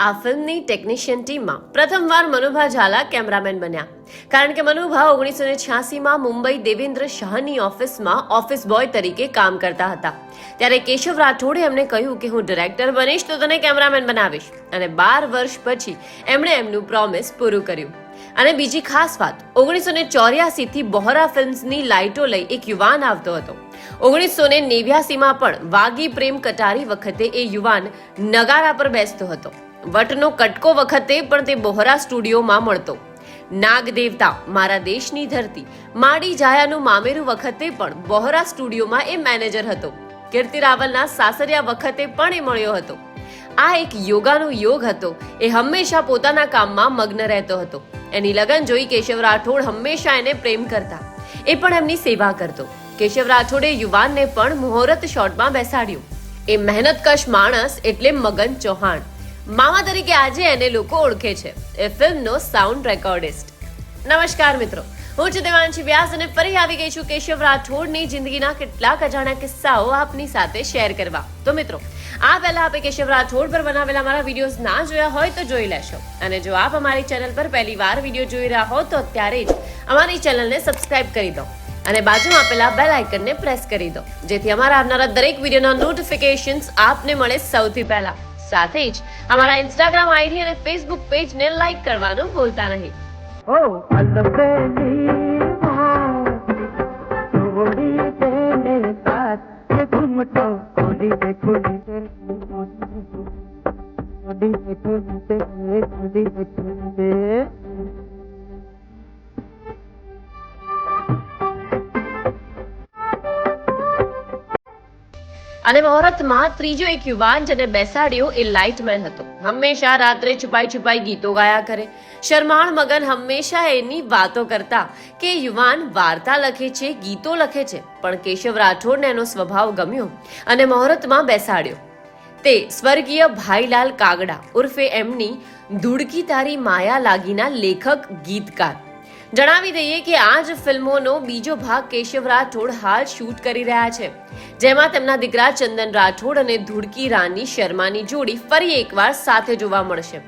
આ ફિલ્મની ટેકનિશિયન ટીમમાં પ્રથમવાર મનુભા ઝાલા કેમેરામેન બન્યા. કારણ કે મનુભા 1986માં મુંબઈ દેવેન્દ્ર શાહની ઓફિસમાં ઓફિસ બોય તરીકે કામ કરતા હતા. ત્યારે કેશવ રાઠોડે એમને કહ્યું કે હું ડિરેક્ટર બનીશ તો તને કેમેરામેન બનાવીશ, અને 12 વર્ષ પછી એમણે એમનું પ્રોમિસ પૂરું કર્યું. અને બીજી ખાસ વાત, 1984 થી બોહરા ફિલ્મ્સની લાઇટો લઈ એક યુવાન આવતો હતો. 1989માં પણ વાગી પ્રેમ કટારી વખતે એ યુવાન નગારા પર બેસતો હતો. વટનો કટકો વખતે પણ તે બોહરા સ્ટુડિયોમાં મળતો. નાગ દેવતા, મારા દેશની ધરતી, માડી જાયાનું મામેરું વખતે પણ બોહરા સ્ટુડિયોમાં એ મેનેજર હતો. કીર્તિ રાવલના સાસરિયા વખતે પણ એ મળ્યો હતો. આ એક યોગાનો યોગ હતો. એ હંમેશા પોતાના કામમાં મગ્ન રહેતો હતો. એની લગન જોઈ કેશવ રાઠોડ હંમેશા એને પ્રેમ કરતા, એ પણ એમની સેવા કરતો. કેશવ રાઠોડે યુવાનને પણ મુહૂર્ત શોટમાં બેસાડ્યું. એ મહેનતકશ માણસ એટલે મગન ચૌહાણ. મામા તરીકે આજે એને લોકો ઓળખે છે. એ ફિલ્મનો સાઉન્ડ રેકોર્ડિસ્ટ. નમસ્કાર મિત્રો, હું છું દેવાંશી વ્યાસ અને ફરી આવી ગઈ છું કેશવ રાઠોડની જિંદગીના કેટલાક અજાણ્યા કિસ્સાઓ આપની સાથે શેર કરવા. તો મિત્રો, આ પહેલા આપે કેશવ રાઠોડ પર બનાવેલા મારા વિડીયોઝ ના જોયા હોય તો જોઈ લેશો. અને જો આપ અમારી ચેનલ પર પહેલી વાર વિડીયો જોઈ રહ્યા હો તો અત્યારે જ અમારી ચેનલને સબસ્ક્રાઇબ કરી દો અને બાજુમાં આપેલા બેલ આઇકનને પ્રેસ કરી દો, જેથી અમારા આવનારા દરેક વિડીયોના નોટિફિકેશન્સ આપને મળે સૌથી પહેલા. સાથે જ અમારા ઇન્સ્ટાગ્રામ આઈડી અને ફેસબુક પેજને લાઈક કરવાનું ભૂલતા નહીં. અને મુહૂર્તમાં ત્રીજો એક યુવાન જેને બેસાડ્યો એ લાઇટમેન હતો. હંમેશા રાત્રે છુપાઈ છુપાઈ ગીતો ગાયા કરે. શરમાળ મગન હંમેશા એની વાતો કરતા કે યુવાન વાર્તા લખે છે, ગીતો લખે છે. પણ કેશવ રાઠોડને એનો સ્વભાવ ગમ્યો અને મુહૂર્તમાં બેસાડ્યો. તે સ્વર્ગીય ભાઈલાલ કાગડા ઉર્ફે એમની ધૂળકી તારી માયા લાગીના લેખક ગીતકાર. જણાવી દઈએ કે આ જ ફિલ્મોનો બીજો ભાગ કેશવ રાઠોડ હાલ શૂટ કરી રહ્યા છે, જેમાં તેમના દીકરા ચંદન રાઠોડ અને ધુડકી રાની શર્માની જોડી ફરી એકવાર સાથે જોવા મળશે.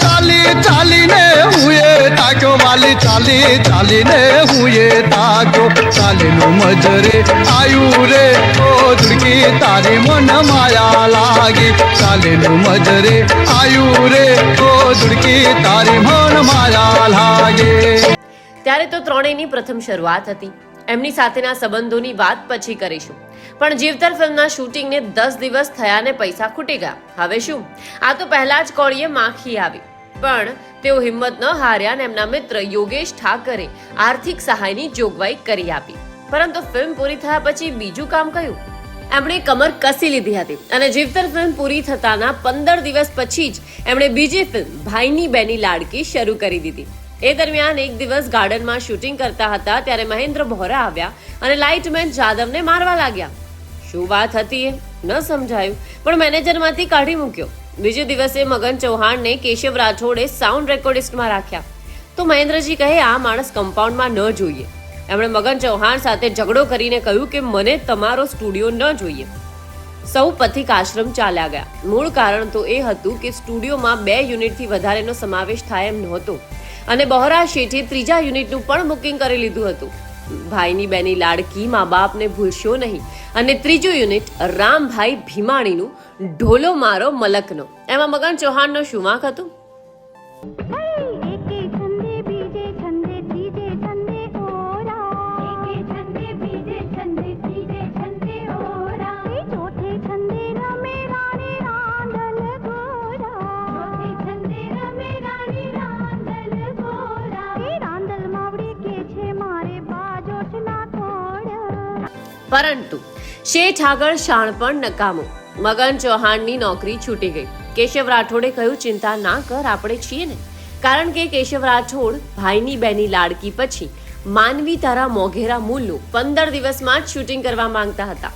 ચાલી ચાલીને હુએ તાક્યો વાલી, ચાલી ચાલીને હુએ તાક્યો, ચાલીનો મજરે આયુ રે ઓ ધુડકી તારી મન માયા લાગી, ચાલીનો મજરે આયુ રે ઓ ધુડકી તારી મન માયા લાગી. ત્યારે તો ત્રણેયની પ્રથમ શરૂઆત હતી. એમની સાથેના સંબંધોની વાત પછી કરીશું. પણ જીવતર ફિલ્મના શૂટિંગને 10 દિવસ થયા ને પૈસા ખૂટી ગયા. હવે શું? આ તો પહેલા જ કોળીએ માખી આવી. પણ તેઓ હિંમત ન હાર્યા ને એમના મિત્ર યોગેશ ઠાકરે આર્થિક સહાયની જોગવાઈ કરી આપી. પરંતુ ફિલ્મ પૂરી થયા પછી બીજું કામ કયું? એમણે કમર કસી લીધી હતી અને જીવતર ફિલ્મ પૂરી થતાના 15 દિવસ પછી જ એમણે બીજી ફિલ્મ ભાઈની બેની લાડકી શરૂ કરી દીધી. એ દરમિયાન એક દિવસ ગાર્ડનમાં શૂટિંગ કરતા હતા ત્યારે મહેન્દ્ર બોહરા આવ્યા અને લાઇટમેન જાદવને મારવા લાગ્યા. શું વાત હતી એ ન સમજાયું, પણ મેનેજરમાંથી કાઢી મૂક્યો. બીજે દિવસે મગન ચૌહાણને કેશવ રાઠોડે સાઉન્ડ રેકોર્ડિસ્ટમાં રાખ્યા. તો મહેન્દ્રજી કહે આ માણસ કમ્પાઉન્ડમાં ન જોઈએ. એમણે મગન ચૌહાણ સાથે ઝઘડો કરીને કહ્યું કે મને તમારો સ્ટુડિયો ન જોઈએ. સૌ પથિક આશ્રમ ચાલ્યા ગયા. મૂળ કારણ તો એ હતું કે સ્ટુડિયોમાં 2 યુનિટથી વધારેનો સમાવેશ થાય એમ નહોતો અને બોહરા શેઠે 3જા યુનિટનું પણ બુકિંગ કરી લીધું હતું. ભાઈની બેની લાડકી મા બાપને ભૂલશો નહીં અને 3જું યુનિટ રામભાઈ ભીમાણીનું ઢોલો મારો મલકનો. એમાં મગન ચૌહાણનો શું વાંક હતું? પરંતુ શેઠ આગળ શાણપણ નકામું. મગન ચૌહાણની નોકરી છૂટી ગઈ. કેશવ રાઠોડે કહ્યું ચિંતા ના કર, આપણે છીએ ને. કારણ કે કેશવ રાઠોડ ભાઈની બેની લાડકી પછી માનવી તારા મોઘેરા મૂલનું 15 દિવસમાં જ શૂટિંગ કરવા માંગતા હતા.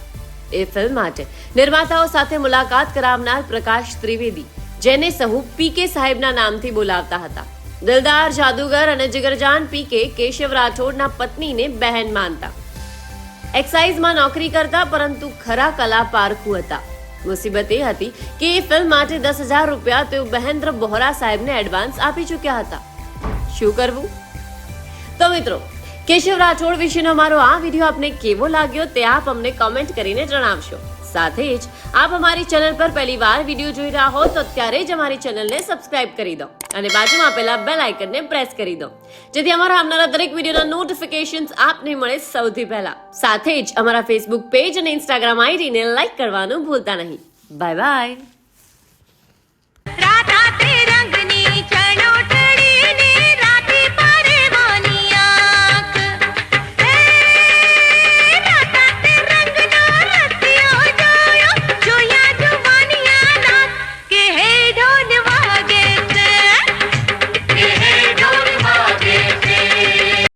એ ફિલ્મ માટે નિર્માતાઓ સાથે મુલાકાત કરાવનાર પ્રકાશ ત્રિવેદી, જેને સહુ પીકે સાહેબના નામથી બોલાવતા હતા. દિલદાર જાદુગર અને જીગરજાન પીકે કેશવ રાઠોડના પત્નીને બહેન માનતા. એક્સાઇઝમાં નોકરી કરતા પરંતુ ખરા કલા પારખુ હતા. મુસીબત એ હતી કે એ ફિલ્મ માટે 10,000 રૂપિયા તેઓ મહેન્દ્ર બોહરા સાહેબને એડવાન્સ આપી ચૂક્યા હતા. શું કરવું? તો મિત્રો, કેશવ રાઠોડ વિશેનો મારો આ વિડીયો આપને કેવો લાગ્યો તે આપ અમને કોમેન્ટ કરીને જણાવશો. સાથે જ આપ અમારી ચેનલ પર પહેલીવાર વિડીયો જોઈ રહ્યા હો તો અત્યારે જ અમારી ચેનલને સબસ્ક્રાઇબ કરી દો અને બાજુમાં આપેલા બેલ આઇકનને પ્રેસ કરી દો, જેથી અમારા આવનારા દરેક વિડીયોના નોટિફિકેશન્સ આપને મળે સૌથી પહેલા. સાથે જ અમારા ફેસબુક પેજ અને ઇન્સ્ટાગ્રામ આઈડીને લાઇક કરવાનું ભૂલતા નહીં. Bye bye.